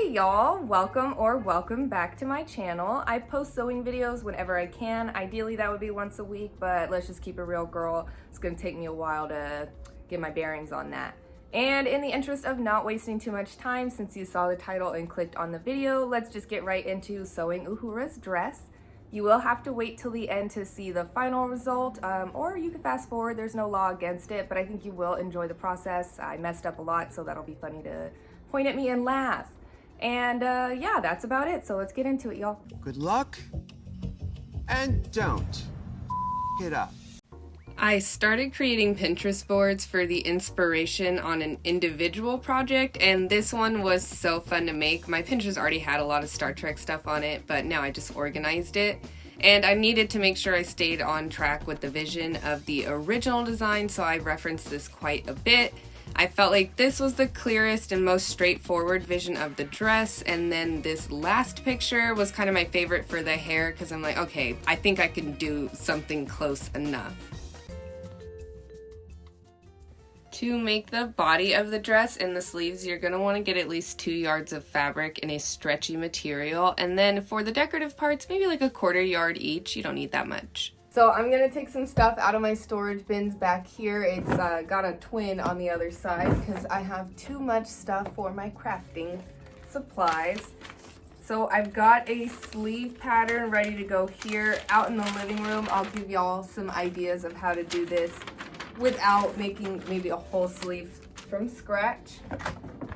Hey y'all, welcome back to my channel. I post sewing videos whenever I can. Ideally that would be once a week, but let's just keep it real, girl. It's gonna take me a while to get my bearings on that. And in the interest of not wasting too much time, since you saw the title and clicked on the video, let's just get right into sewing Uhura's dress. You will have to wait till the end to see the final result, or you can fast forward, there's no law against it, but I think you will enjoy the process. I messed up a lot, so that'll be funny to point at me and laugh. And yeah, that's about it, so let's get into it, y'all. Good luck, and don't it up. I started creating Pinterest boards for the inspiration on an individual project, and this one was so fun to make. My Pinterest already had a lot of Star Trek stuff on it, but now I just organized it. And I needed to make sure I stayed on track with the vision of the original design, so I referenced this quite a bit. I felt like this was the clearest and most straightforward vision of the dress, and then this last picture was kind of my favorite for the hair because I'm like, okay, I think I can do something close enough. To make the body of the dress and the sleeves, you're going to want to get at least 2 yards of fabric in a stretchy material, and then for the decorative parts, maybe like a 1/4 yard each. You don't need that much. So I'm going to take some stuff out of my storage bins back here. It's got a twin on the other side because I have too much stuff for my crafting supplies. So I've got a sleeve pattern ready to go here. Out in the living room, I'll give y'all some ideas of how to do this without making maybe a whole sleeve from scratch.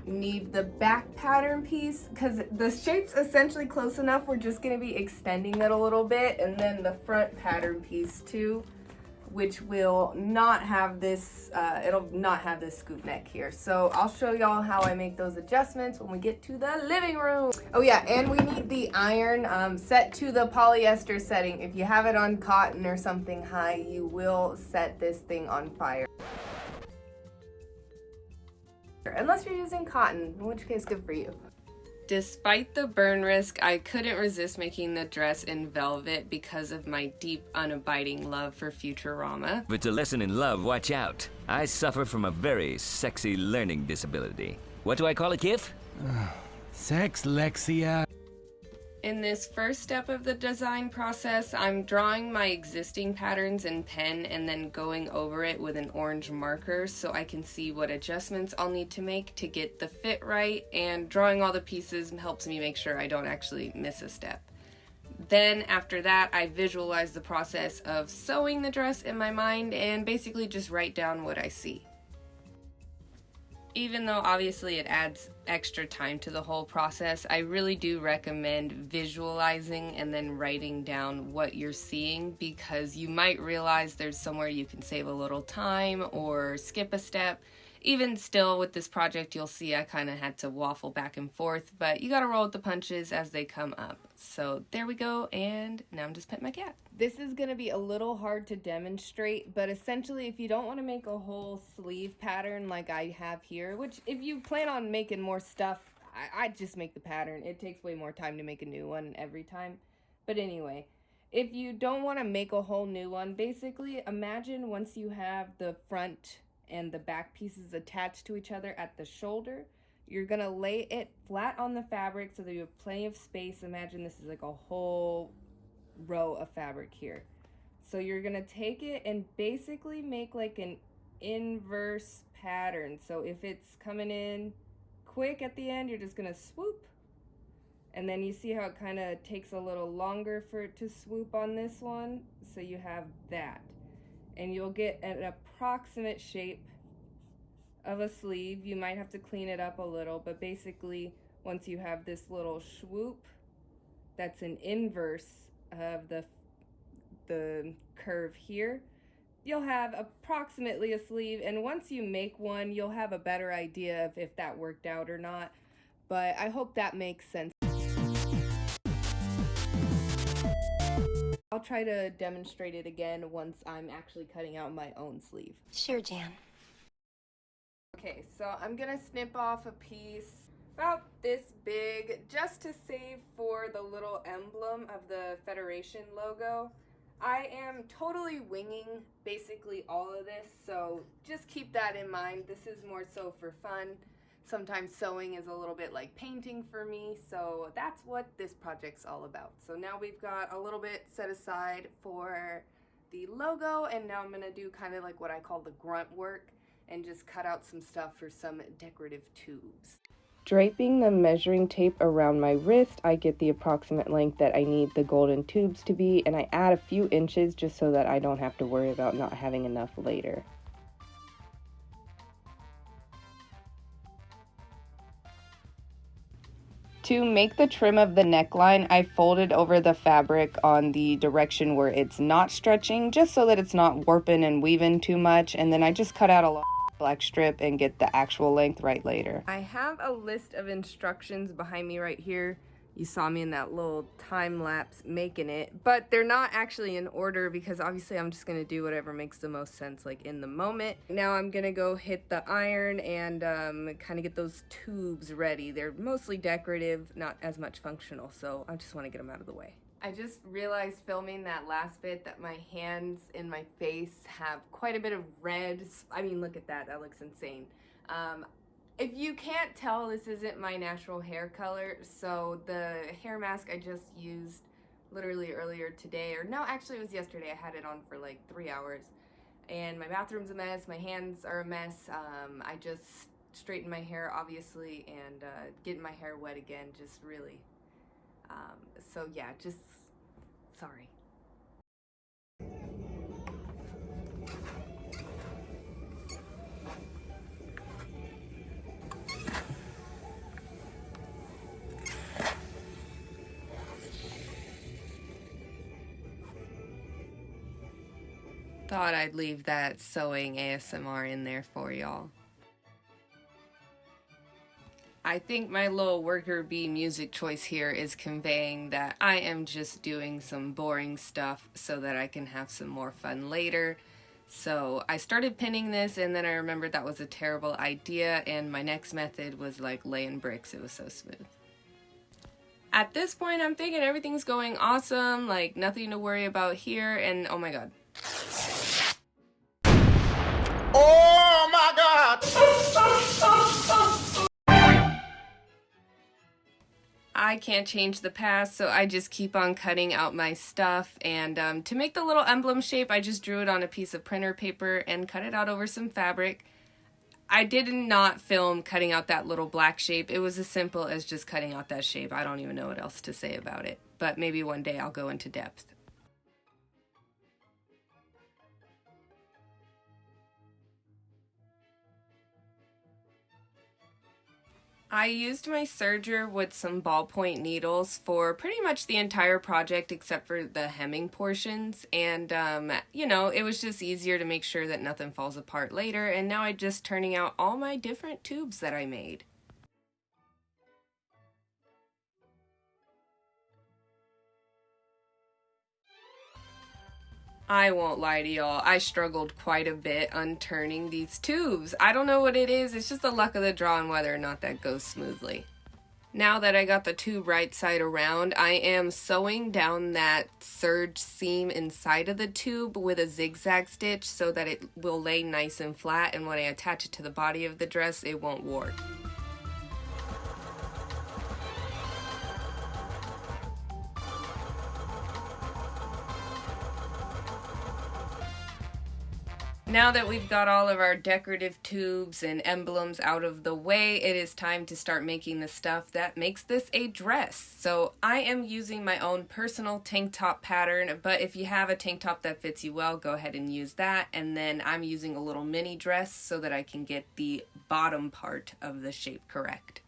You need the back pattern piece because the shape's essentially close enough. We're just going to be extending it a little bit, and then the front pattern piece too, which will not have this it'll not have this scoop neck here. So I'll show y'all how I make those adjustments when we get to the living room. Oh yeah, and we need the iron set to the polyester setting. If you have it on cotton or something high, you will set this thing on fire. Unless you're using cotton, in which case good for you. Despite the burn risk, I couldn't resist making the dress in velvet because of my deep, unabiding love for Futurama. If it's a lesson in love, watch out. I suffer from a very sexy learning disability. What do I call it, Kif? Sexlexia. In this first step of the design process, I'm drawing my existing patterns in pen and then going over it with an orange marker so I can see what adjustments I'll need to make to get the fit right, and drawing all the pieces helps me make sure I don't actually miss a step. Then after that, I visualize the process of sewing the dress in my mind and basically just write down what I see. Even though obviously it adds extra time to the whole process, I really do recommend visualizing and then writing down what you're seeing, because you might realize there's somewhere you can save a little time or skip a step. Even still with this project, you'll see I kind of had to waffle back and forth, but you gotta roll with the punches as they come up. So there we go, and now I'm just petting my cat. This is gonna be a little hard to demonstrate, but essentially if you don't want to make a whole sleeve pattern like I have here, which if you plan on making more stuff, I'd just make the pattern. It takes way more time to make a new one every time. But anyway, if you don't want to make a whole new one, basically imagine once you have the front and the back pieces attached to each other at the shoulder, you're gonna lay it flat on the fabric so that you have plenty of space. Imagine this is like a whole row of fabric here. So you're gonna take it and basically make like an inverse pattern. So if it's coming in quick at the end, you're just gonna swoop, and then you see how it kind of takes a little longer for it to swoop on this one. So you have that, and you'll get an approximate shape of a sleeve. You might have to clean it up a little, but basically once you have this little swoop, that's an inverse of the curve here, you'll have approximately a sleeve. And once you make one, you'll have a better idea of if that worked out or not, but I hope that makes sense. I'll try to demonstrate it again once I'm actually cutting out my own sleeve. Sure, Jan. Okay, so I'm gonna snip off a piece about this big just to save for the little emblem of the Federation logo. I am totally winging basically all of this, so just keep that in mind. This is more so for fun. Sometimes sewing is a little bit like painting for me, so that's what this project's all about. So now we've got a little bit set aside for the logo, and now I'm gonna do kind of like what I call the grunt work and just cut out some stuff for some decorative tubes. Draping the measuring tape around my wrist, I get the approximate length that I need the golden tubes to be, and I add a few inches just so that I don't have to worry about not having enough later. To make the trim of the neckline, I folded over the fabric on the direction where it's not stretching, just so that it's not warping and weaving too much, and then I just cut out a long black strip and get the actual length right later. I have a list of instructions behind me right here. You saw me in that little time lapse making it, but they're not actually in order because obviously I'm just gonna do whatever makes the most sense like in the moment. Now I'm gonna go hit the iron and kind of get those tubes ready. They're mostly decorative, not as much functional, so I just wanna get them out of the way. I just realized filming that last bit that my hands and my face have quite a bit of red. I mean, look at that, that looks insane. If you can't tell, this isn't my natural hair color, so the hair mask I just used literally earlier today, or no, actually it was yesterday, I had it on for like 3 hours, and my bathroom's a mess, my hands are a mess. I just straightened my hair, obviously, and getting my hair wet again, just really, so yeah, just, sorry. Thought I'd leave that sewing ASMR in there for y'all. I think my little worker bee music choice here is conveying that I am just doing some boring stuff so that I can have some more fun later. So I started pinning this and then I remembered that was a terrible idea, and my next method was like laying bricks. It was so smooth. At this point I'm thinking everything's going awesome, like nothing to worry about here, and oh my god. Oh my God! I can't change the past, so I just keep on cutting out my stuff, and to make the little emblem shape, I just drew it on a piece of printer paper and cut it out over some fabric. I did not film cutting out that little black shape. It was as simple as just cutting out that shape. I don't even know what else to say about it, but maybe one day I'll go into depth. I used my serger with some ballpoint needles for pretty much the entire project except for the hemming portions, and you know, it was just easier to make sure that nothing falls apart later, and now I'm just turning out all my different tubes that I made. I won't lie to y'all, I struggled quite a bit unturning these tubes. I don't know what it is, it's just the luck of the draw and whether or not that goes smoothly. Now that I got the tube right side around, I am sewing down that serge seam inside of the tube with a zigzag stitch so that it will lay nice and flat, and when I attach it to the body of the dress, it won't warp. Now that we've got all of our decorative tubes and emblems out of the way, it is time to start making the stuff that makes this a dress. So I am using my own personal tank top pattern, but if you have a tank top that fits you well, go ahead and use that. And then I'm using a little mini dress so that I can get the bottom part of the shape correct.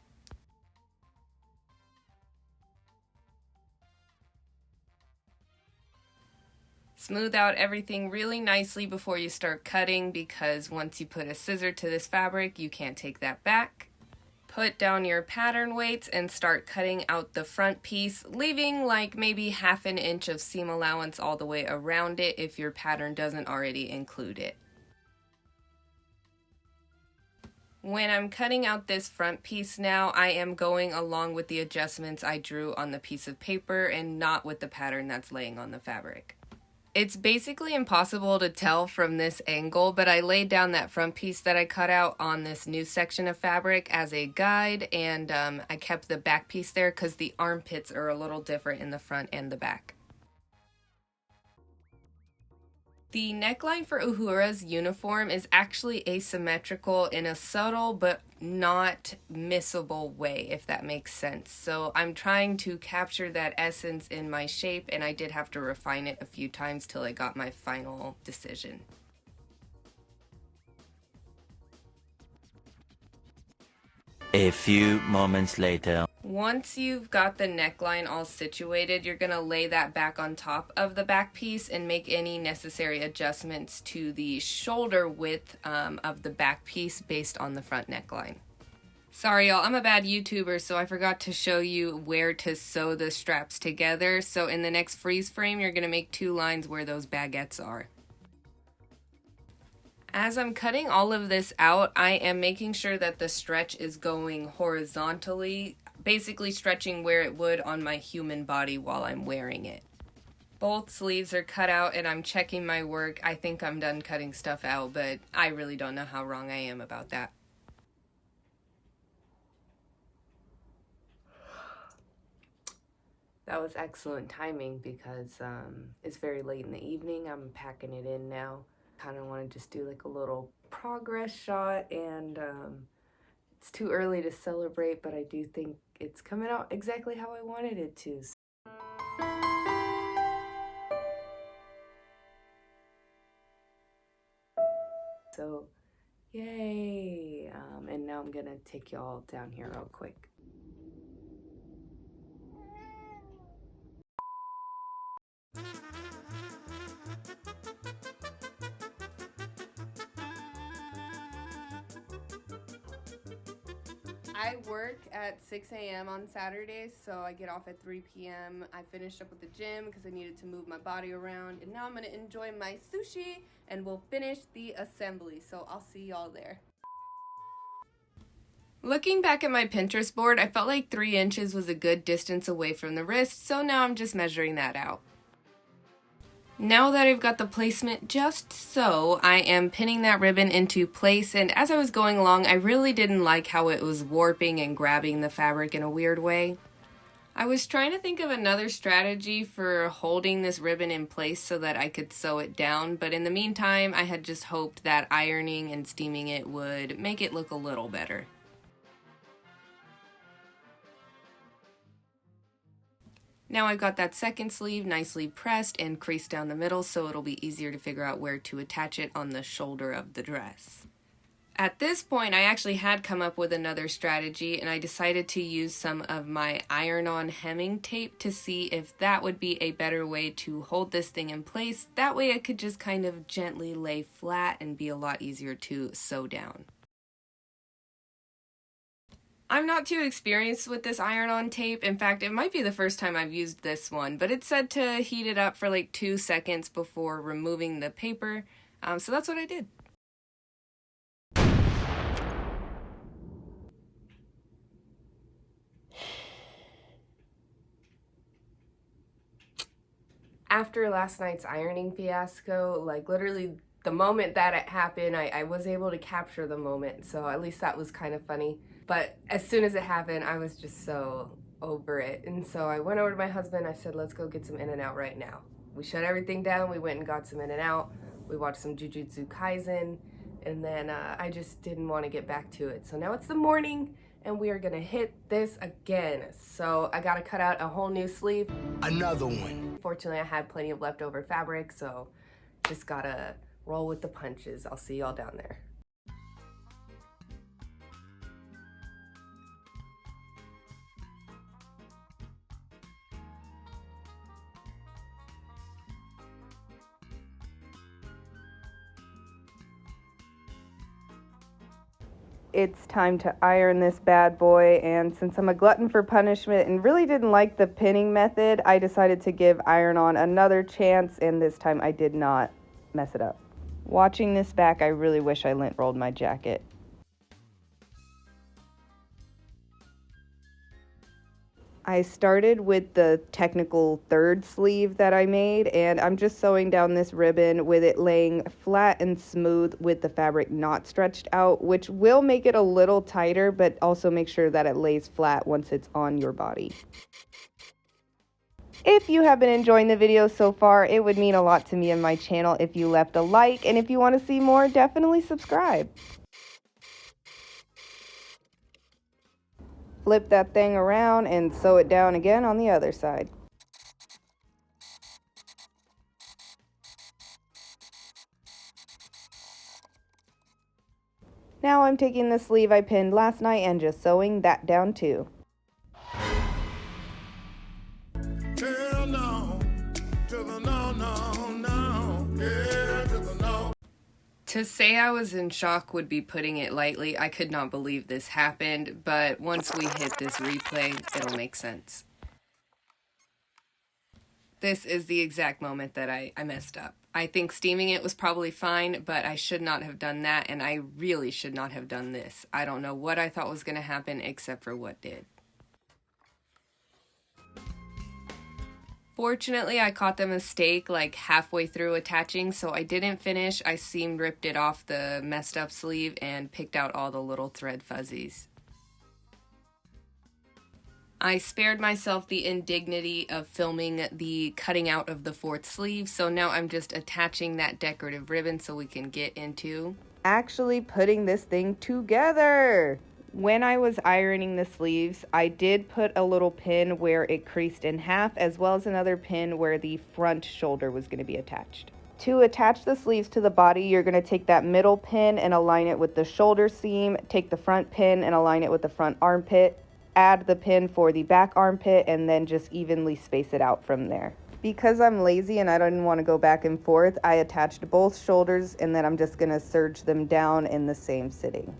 Smooth out everything really nicely before you start cutting, because once you put a scissor to this fabric, you can't take that back. Put down your pattern weights and start cutting out the front piece, leaving like maybe 1/2 inch of seam allowance all the way around it if your pattern doesn't already include it. When I'm cutting out this front piece now, I am going along with the adjustments I drew on the piece of paper and not with the pattern that's laying on the fabric. It's basically impossible to tell from this angle, but I laid down that front piece that I cut out on this new section of fabric as a guide, and I kept the back piece there because the armpits are a little different in the front and the back. The neckline for Uhura's uniform is actually asymmetrical in a subtle but not missable way, if that makes sense. So I'm trying to capture that essence in my shape, and I did have to refine it a few times till I got my final decision. A few moments later. Once you've got the neckline all situated, you're going to lay that back on top of the back piece and make any necessary adjustments to the shoulder width of the back piece based on the front neckline. Sorry y'all, I'm a bad YouTuber, so I forgot to show you where to sew the straps together. So in the next freeze frame, you're going to make 2 lines where those baguettes are. As I'm cutting all of this out, I am making sure that the stretch is going horizontally, basically stretching where it would on my human body while I'm wearing it. Both sleeves are cut out and I'm checking my work. I think I'm done cutting stuff out, but I really don't know how wrong I am about that. That was excellent timing because it's very late in the evening. I'm packing it in now. Kind of want to just do like a little progress shot, and it's too early to celebrate, but I do think it's coming out exactly how I wanted it to. So, yay! And now I'm gonna take y'all down here real quick. I work at 6 a.m. on Saturdays, so I get off at 3 p.m. I finished up with the gym because I needed to move my body around, and now I'm going to enjoy my sushi, and we'll finish the assembly, so I'll see y'all there. Looking back at my Pinterest board, I felt like 3 inches was a good distance away from the wrist, so now I'm just measuring that out. Now that I've got the placement just so, I am pinning that ribbon into place, and as I was going along, I really didn't like how it was warping and grabbing the fabric in a weird way. I was trying to think of another strategy for holding this ribbon in place so that I could sew it down, but in the meantime, I had just hoped that ironing and steaming it would make it look a little better. Now I've got that second sleeve nicely pressed and creased down the middle, so it'll be easier to figure out where to attach it on the shoulder of the dress. At this point, I actually had come up with another strategy, and I decided to use some of my iron-on hemming tape to see if that would be a better way to hold this thing in place. That way it could just kind of gently lay flat and be a lot easier to sew down. I'm not too experienced with this iron-on tape. In fact, it might be the first time I've used this one, but it said to heat it up for like 2 seconds before removing the paper, so that's what I did. After last night's ironing fiasco, like literally the moment that it happened, I was able to capture the moment, so at least that was kind of funny. But as soon as it happened, I was just so over it. And so I went over to my husband, I said, let's go get some In-N-Out right now. We shut everything down, we went and got some In-N-Out, we watched some Jujutsu Kaisen, and then I just didn't want to get back to it. So now it's the morning, and we are gonna hit this again. So I gotta cut out a whole new sleeve. Another one. Fortunately, I had plenty of leftover fabric, so just gotta roll with the punches. I'll see y'all down there. It's time to iron this bad boy, and since I'm a glutton for punishment and really didn't like the pinning method, I decided to give iron-on another chance, and this time I did not mess it up. Watching this back, I really wish I lint rolled my jacket. I started with the technical third sleeve that I made, and I'm just sewing down this ribbon with it laying flat and smooth with the fabric not stretched out, which will make it a little tighter, but also make sure that it lays flat once it's on your body. If you have been enjoying the video so far, it would mean a lot to me and my channel if you left a like, and if you want to see more, definitely subscribe. Flip that thing around and sew it down again on the other side. Now I'm taking the sleeve I pinned last night and just sewing that down too. Girl, no, to the no, no, no, yeah, to the no. To say I was in shock would be putting it lightly. I could not believe this happened, but once we hit this replay, it'll make sense. This is the exact moment that I messed up. I think steaming it was probably fine, but I should not have done that, and I really should not have done this. I don't know what I thought was going to happen except for what did. Fortunately, I caught the mistake like halfway through attaching, so I didn't finish. I seam ripped it off the messed up sleeve and picked out all the little thread fuzzies. I spared myself the indignity of filming the cutting out of the fourth sleeve, so now I'm just attaching that decorative ribbon so we can get into actually putting this thing together. When I was ironing the sleeves, I did put a little pin where it creased in half, as well as another pin where the front shoulder was going to be attached. To attach the sleeves to the body, you're going to take that middle pin and align it with the shoulder seam, take the front pin and align it with the front armpit, add the pin for the back armpit, and then just evenly space it out from there. Because I'm lazy and I don't want to go back and forth, I attached both shoulders and then I'm just going to serge them down in the same sitting.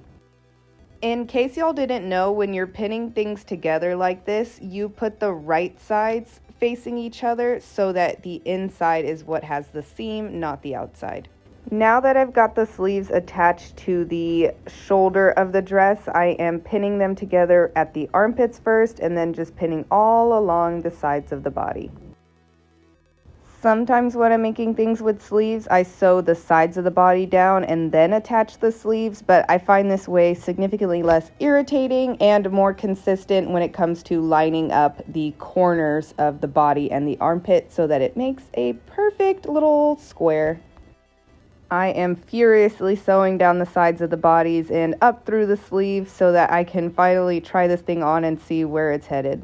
In case y'all didn't know, when you're pinning things together like this, you put the right sides facing each other so that the inside is what has the seam, not the outside. Now that I've got the sleeves attached to the shoulder of the dress, I am pinning them together at the armpits first and then just pinning all along the sides of the body. Sometimes when I'm making things with sleeves, I sew the sides of the body down and then attach the sleeves, but I find this way significantly less irritating and more consistent when it comes to lining up the corners of the body and the armpit so that it makes a perfect little square. I am furiously sewing down the sides of the bodies and up through the sleeves so that I can finally try this thing on and see where it's headed.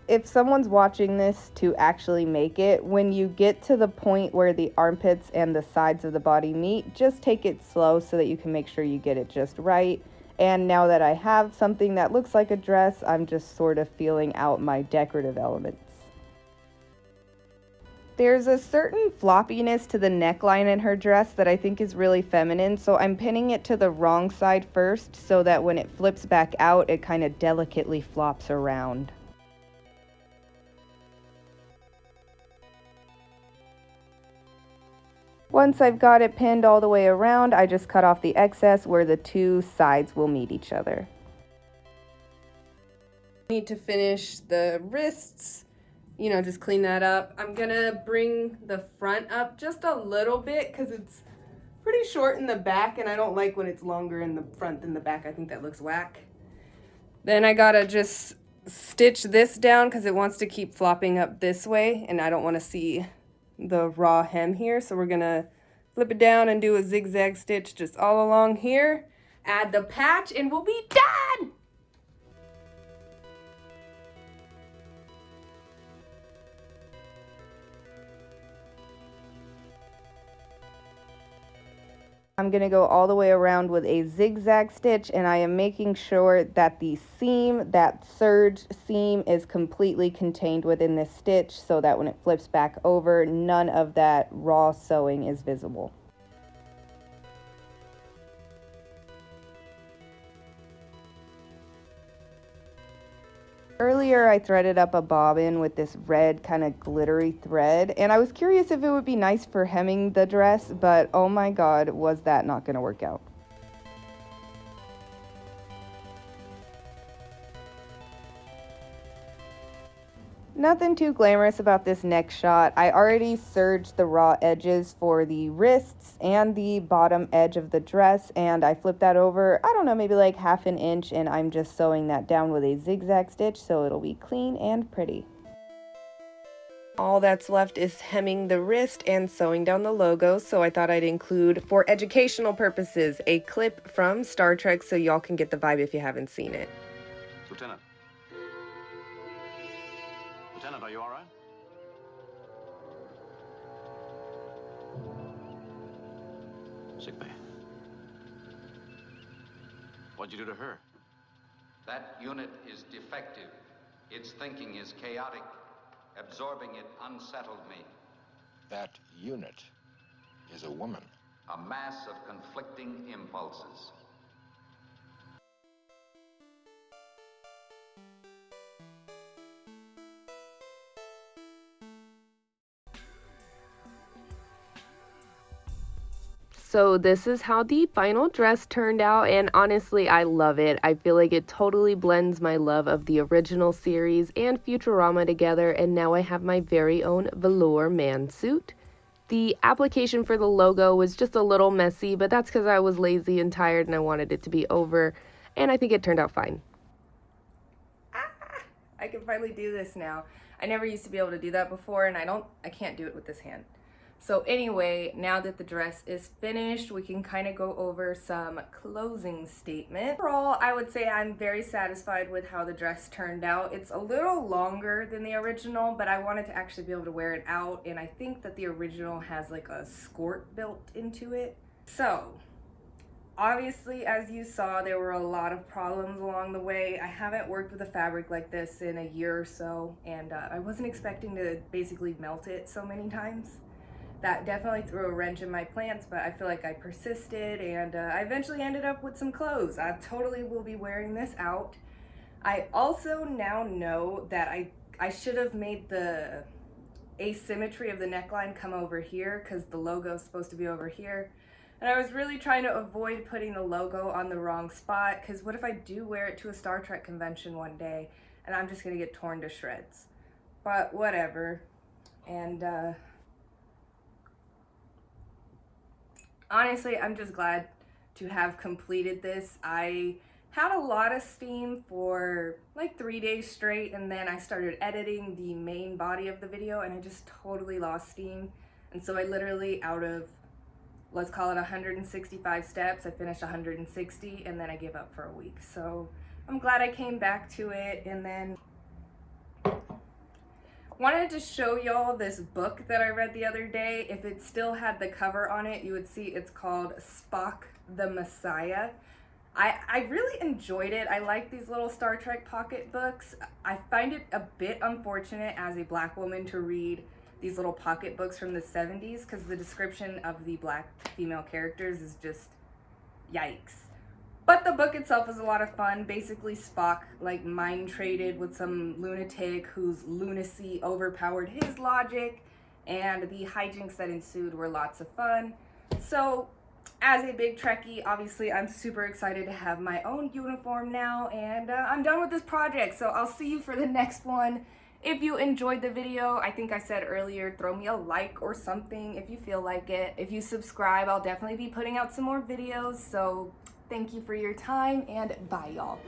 If someone's watching this to actually make it, when you get to the point where the armpits and the sides of the body meet, just take it slow so that you can make sure you get it just right. And now that I have something that looks like a dress, I'm just sort of feeling out my decorative elements. There's a certain floppiness to the neckline in her dress that I think is really feminine, so I'm pinning it to the wrong side first so that when it flips back out, it kind of delicately flops around. Once I've got it pinned all the way around, I just cut off the excess where the two sides will meet each other. Need to finish the wrists, just clean that up. I'm gonna bring the front up just a little bit because it's pretty short in the back and I don't like when it's longer in the front than the back. I think that looks whack. Then I gotta just stitch this down because it wants to keep flopping up this way and I don't want to see the raw hem here, so we're gonna flip it down and do a zigzag stitch just all along here, add the patch, and we'll be done. I'm going to go all the way around with a zigzag stitch, and I am making sure that the seam, that serge seam, is completely contained within this stitch so that when it flips back over, none of that raw sewing is visible. Earlier I threaded up a bobbin with this red kind of glittery thread, and I was curious if it would be nice for hemming the dress, but oh my god, was that not going to work out. Nothing too glamorous about this next shot. I already serged the raw edges for the wrists and the bottom edge of the dress, and I flipped that over, I don't know, maybe like half an inch, and I'm just sewing that down with a zigzag stitch so it'll be clean and pretty. All that's left is hemming the wrist and sewing down the logo, so I thought I'd include, for educational purposes, a clip from Star Trek so y'all can get the vibe if you haven't seen it. Lieutenant. Lieutenant, are you all right? Sick bay. What'd you do to her? That unit is defective. Its thinking is chaotic. Absorbing it unsettled me. That unit is a woman. A mass of conflicting impulses. So this is how the final dress turned out, and honestly, I love it. I feel like it totally blends my love of the original series and Futurama together, and now I have my very own velour man suit. The application for the logo was just a little messy, but that's because I was lazy and tired and I wanted it to be over, and I think it turned out fine. I can finally do this now. I never used to be able to do that before, and I can't do it with this hand. So anyway, now that the dress is finished, we can kind of go over some closing statement. Overall, I would say I'm very satisfied with how the dress turned out. It's a little longer than the original, but I wanted to actually be able to wear it out, and I think that the original has like a skirt built into it. So, obviously, as you saw, there were a lot of problems along the way. I haven't worked with a fabric like this in a year or so, and I wasn't expecting to basically melt it so many times. That definitely threw a wrench in my plans, but I feel like I persisted, and I eventually ended up with some clothes. I totally will be wearing this out. I also now know that I should have made the asymmetry of the neckline come over here because the logo is supposed to be over here. And I was really trying to avoid putting the logo on the wrong spot, because what if I do wear it to a Star Trek convention one day and I'm just gonna get torn to shreds? But whatever. And honestly, I'm just glad to have completed this. I had a lot of steam for like 3 days straight, and then I started editing the main body of the video and I just totally lost steam. And so I literally, out of, let's call it 165 steps, I finished 160 and then I gave up for a week. So I'm glad I came back to it. And then wanted to show y'all this book that I read the other day. If it still had the cover on it, you would see it's called Spock the Messiah. I really enjoyed it. I like these little Star Trek pocket books. I find it a bit unfortunate as a black woman to read these little pocket books from the 70s because the description of the black female characters is just yikes. But the book itself is a lot of fun. Basically, Spock like mind traded with some lunatic whose lunacy overpowered his logic, and the hijinks that ensued were lots of fun. So, as a big Trekkie, obviously I'm super excited to have my own uniform now, and I'm done with this project, so I'll see you for the next one. If you enjoyed the video, I think I said earlier, throw me a like or something if you feel like it. If you subscribe, I'll definitely be putting out some more videos, so thank you for your time, and bye, y'all.